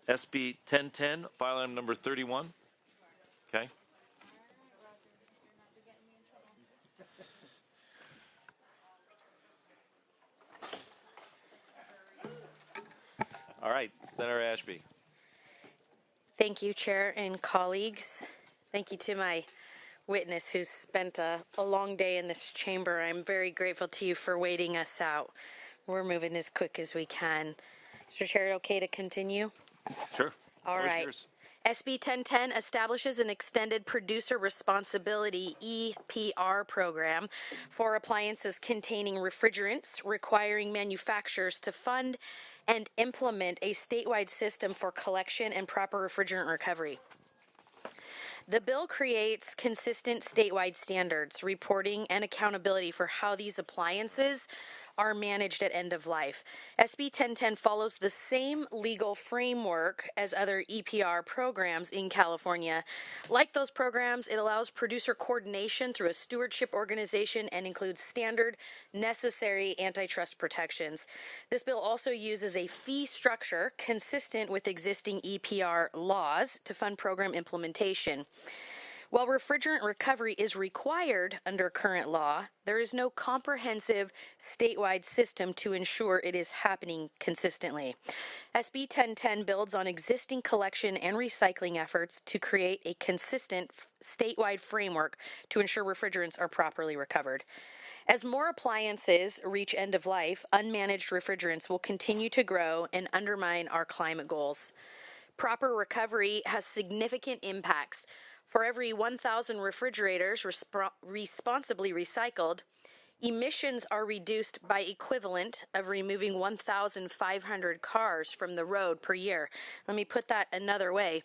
SB 1010, file item number 31. Okay. All right, Senator Ashby. Thank you, Chair and colleagues. Thank you to my witness who's spent a long day in this chamber. I'm very grateful to you for waiting us out. We're moving as quick as we can. Mr. Chair, okay to continue? Sure. All right. SB 1010 establishes an extended producer responsibility EPR program for appliances containing refrigerants, requiring manufacturers to fund and implement a statewide system for collection and proper refrigerant recovery. The bill creates consistent statewide standards, reporting, and accountability for how these appliances are managed at end of life. SB 1010 follows the same legal framework as other EPR programs in California. Like those programs, it allows producer coordination through a stewardship organization and includes standard, necessary antitrust protections. This bill also uses a fee structure consistent with existing EPR laws to fund program implementation. While refrigerant recovery is required under current law, there is no comprehensive statewide system to ensure it is happening consistently. SB 1010 builds on existing collection and recycling efforts to create a consistent statewide framework to ensure refrigerants are properly recovered. As more appliances reach end of life, unmanaged refrigerants will continue to grow and undermine our climate goals. Proper recovery has significant impacts. For every 1,000 refrigerators responsibly recycled, emissions are reduced by equivalent of removing 1,500 cars from the road per year. Let me put that another way.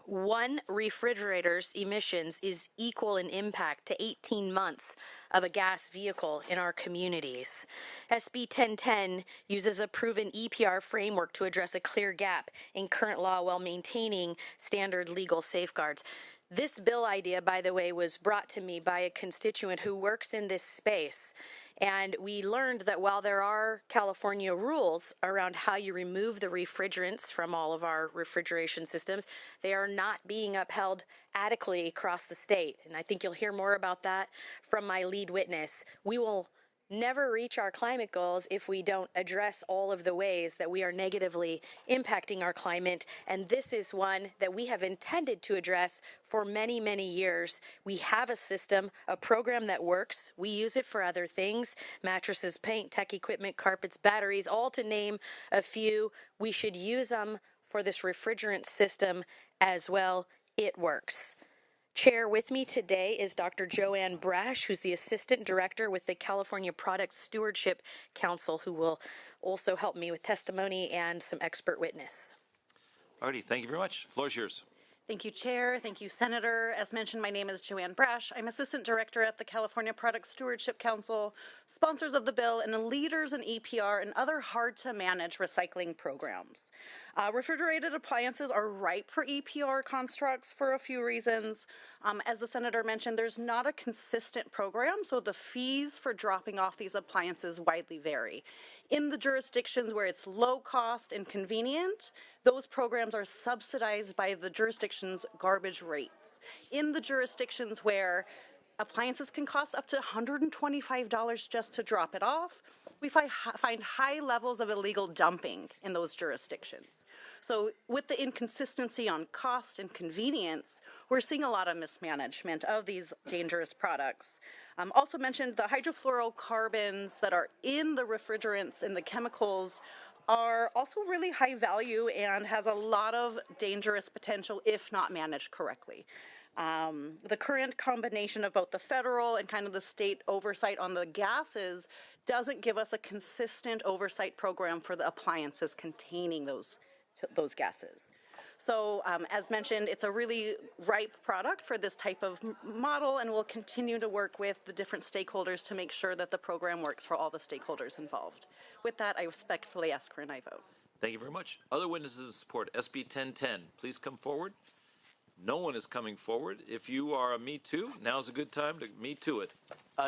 One refrigerator's emissions is equal in impact to 18 months of a gas vehicle in our communities. SB 1010 uses a proven EPR framework to address a clear gap in current law while maintaining standard legal safeguards. This bill idea, by the way, was brought to me by a constituent who works in this space. And we learned that while there are California rules around how you remove the refrigerants from all of our refrigeration systems, they are not being upheld adequately across the state. And I think you'll hear more about that from my lead witness. We will never reach our climate goals if we don't address all of the ways that we are negatively impacting our climate. And this is one that we have intended to address for many, many years. We have a system, a program that works. We use it for other things: mattresses, paint, tech equipment, carpets, batteries, all to name a few. We should use them for this refrigerant system as well. It works. Chair, with me today is Dr. Joanne Brash, who's the Assistant Director with the California Product Stewardship Council, who will also help me with testimony and some expert witness. Alrighty, thank you very much. The floor is yours. Thank you, Chair. Thank you, Senator. As mentioned, my name is Joanne Brash. I'm Assistant Director at the California Product Stewardship Council, sponsors of the bill, and leaders in EPR and other hard-to-manage recycling programs. Refrigerated appliances are ripe for EPR constructs for a few reasons. As the Senator mentioned, there's not a consistent program, so the fees for dropping off these appliances widely vary. In the jurisdictions where it's low cost and convenient, those programs are subsidized by the jurisdiction's garbage rates. In the jurisdictions where appliances can cost up to $125 just to drop it off, we find high levels of illegal dumping in those jurisdictions. So with the inconsistency on cost and convenience, we're seeing a lot of mismanagement of these dangerous products. Also mentioned, the hydrofluorocarbons that are in the refrigerants and the chemicals are also really high value and has a lot of dangerous potential if not managed correctly. The current combination of both the federal and kind of the state oversight on the gases doesn't give us a consistent oversight program for the appliances containing those gases. So as mentioned, it's a really ripe product for this type of model, and we'll continue to work with the different stakeholders to make sure that the program works for all the stakeholders involved. With that, I respectfully ask for an aye vote. Thank you very much. Other witnesses in support, SB 1010, please come forward. No one is coming forward. If you are a Me Too, now's a good time to Me Too it.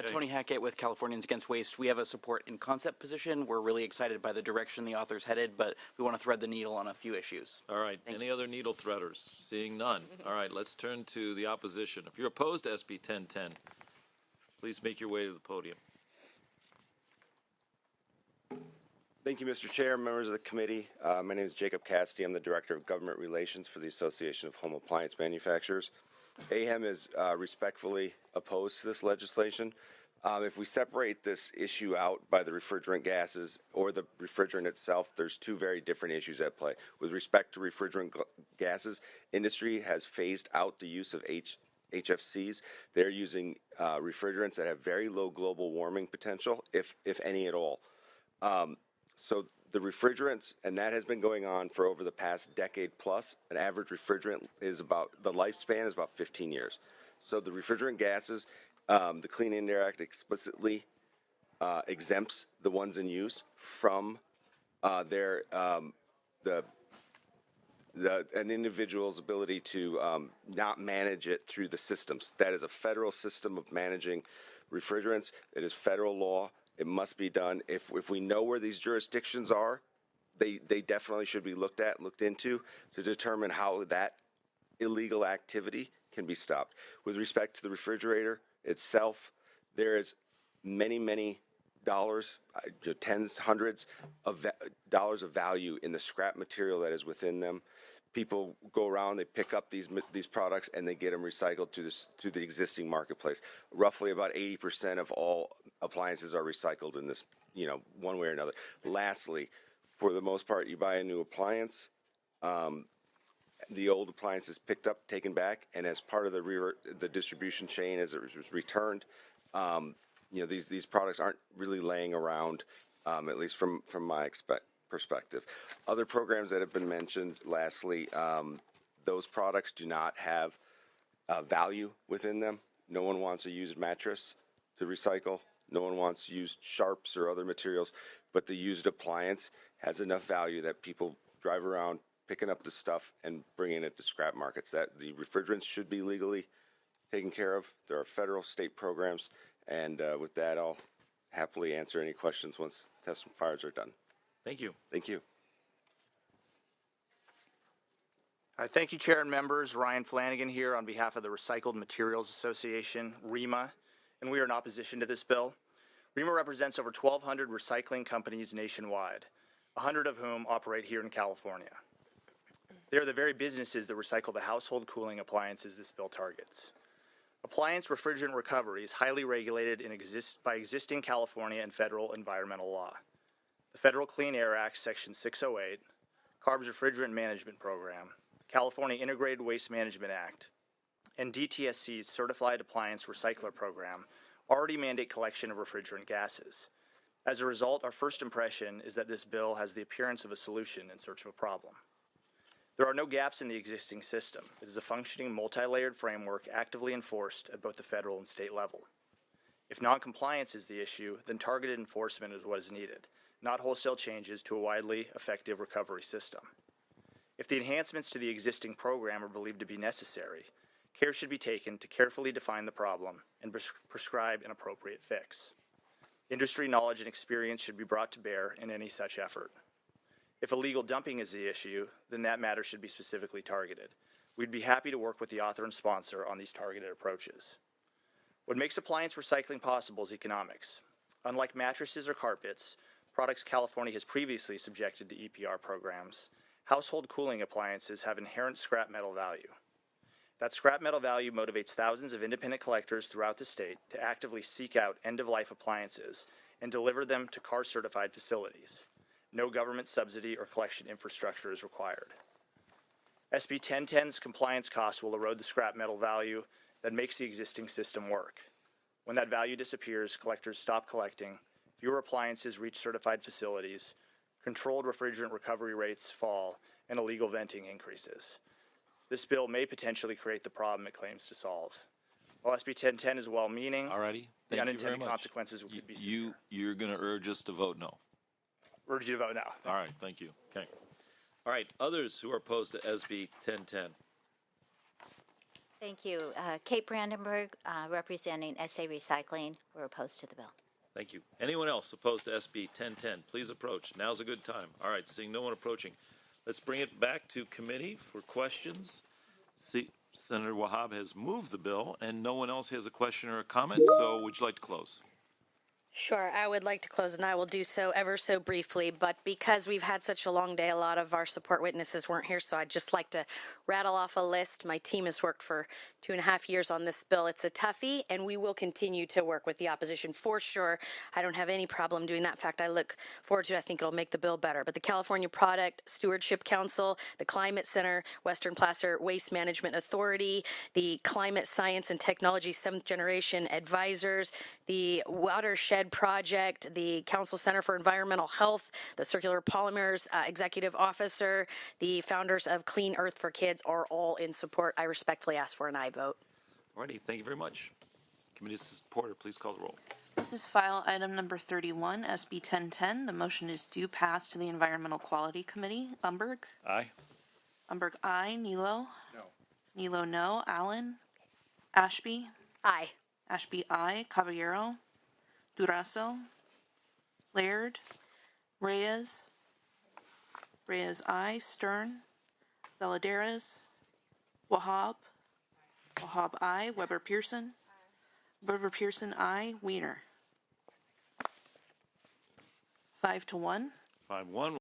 Tony Hackett with Californians Against Waste. We have a support in concept position. We're really excited by the direction the author's headed, but we want to thread the needle on a few issues. All right. Any other needle threaders? Seeing none. All right. Let's turn to the opposition. If you're opposed to SB 1010, please make your way to the podium. Thank you, Mr. Chair, members of the committee. My name is Jacob Cassidy. I'm the Director of Government Relations for the Association of Home Appliance Manufacturers. AHEM is respectfully opposed to this legislation. If we separate this issue out by the refrigerant gases or the refrigerant itself, there's two very different issues at play. With respect to refrigerant gases, industry has phased out the use of HFCs. They're using refrigerants that have very low global warming potential, if any at all. So the refrigerants, and that has been going on for over the past decade plus. An average refrigerant is the lifespan is about 15 years. So the refrigerant gases, the Clean Air Act explicitly exempts the ones in use from an individual's ability to not manage it through the systems. That is a federal system of managing refrigerants. It is federal law. It must be done. If we know where these jurisdictions are, they definitely should be looked into to determine how that illegal activity can be stopped. With respect to the refrigerator itself, there is many dollars, tens, hundreds of dollars of value in the scrap material that is within them. People go around, they pick up these products, and they get them recycled to the existing marketplace. Roughly about 80% of all appliances are recycled in this, one way or another. Lastly, for the most part, you buy a new appliance, the old appliance is picked up, taken back, and as part of the distribution chain, as it was returned, these products aren't really laying around, at least from my perspective. Other programs that have been mentioned, lastly, those products do not have value within them. No one wants a used mattress to recycle. No one wants used sharps or other materials, but the used appliance has enough value that people drive around picking up the stuff and bringing it to scrap markets. That the refrigerants should be legally taken care of. There are federal, state programs, and with that, I'll happily answer any questions once testifiers are done. Thank you. Thank you. Thank you, Chair and members. Ryan Flanagan here on behalf of the Recycled Materials Association, REMA, and we are in opposition to this bill. REMA represents over 1,200 recycling companies nationwide, 100 of whom operate here in California. They are the very businesses that recycle the household cooling appliances this bill targets. Appliance refrigerant recovery is highly regulated by existing California and federal environmental law. The Federal Clean Air Act, Section 608, CARB's Refrigerant Management Program, California Integrated Waste Management Act, and DTSC's Certified Appliance Recycler Program already mandate collection of refrigerant gases. As a result, our first impression is that this bill has the appearance of a solution in search of a problem. There are no gaps in the existing system. It is a functioning, multi-layered framework actively enforced at both the federal and state level. If non-compliance is the issue, then targeted enforcement is what is needed, not wholesale changes to a widely effective recovery system. If the enhancements to the existing program are believed to be necessary, care should be taken to carefully define the problem and prescribe an appropriate fix. Industry knowledge and experience should be brought to bear in any such effort. If illegal dumping is the issue, then that matter should be specifically targeted. We'd be happy to work with the author and sponsor on these targeted approaches. What makes appliance recycling possible is economics. Unlike mattresses or carpets, products California has previously subjected to EPR programs, household cooling appliances have inherent scrap metal value. That scrap metal value motivates thousands of independent collectors throughout the state to actively seek out end-of-life appliances and deliver them to CAR-certified facilities. No government subsidy or collection infrastructure is required. SB 1010's compliance costs will erode the scrap metal value that makes the existing system work. When that value disappears, collectors stop collecting, fewer appliances reach certified facilities, controlled refrigerant recovery rates fall, and illegal venting increases. This bill may potentially create the problem it claims to solve. While SB 1010 is well-meaning, Alrighty. the Thank you very unintended much. consequences could be severe. You're going to urge us to vote no. Urge you to vote no. All right. Thank you. Okay. All right. Others who are opposed to SB 1010. Thank you. Kate Brandenburg, representing SA Recycling. We're opposed to the bill. Thank you. Anyone else opposed to SB 1010? Please approach. Now's a good time. All right, seeing no one approaching. Let's bring it back to committee for questions. See, Senator Wahab has moved the bill, and no one else has a question or a comment, so would you like to close? Sure, I would like to close, and I will do so ever so briefly, but because we've had such a long day, a lot of our support witnesses weren't here, so I'd just like to rattle off a list. My team has worked for 2.5 years on this bill. It's a toughie, and we will continue to work with the opposition for sure. I don't have any problem doing that. In fact, I look forward to it. I think it'll make the bill better. But the California Product Stewardship Council, the Climate Center, Western Placer Waste Management Authority, the Climate Science and Technology 7th Generation Advisors, the Watershed Project, the Council Center for Environmental Health, the Circular Polymers Executive Officer, the founders of Clean Earth for Kids are all in support. I respectfully ask for an aye vote. All righty, thank you very much. Committee supporter, please call the roll. This is file item number 31, SB 1010. The motion is due pass to the Environmental Quality Committee. Umberg? Aye. Umberg, aye. Nilo? No. Nilo, no. Allen? Ashby? Aye. Ashby, aye. Caballero? Durazo? Laird? Reyes? Reyes, aye. Stern? Valladares? Wahab? Wahab, aye. Weber Pearson? Weber Pearson, aye. Wiener? 5-1. 5-1.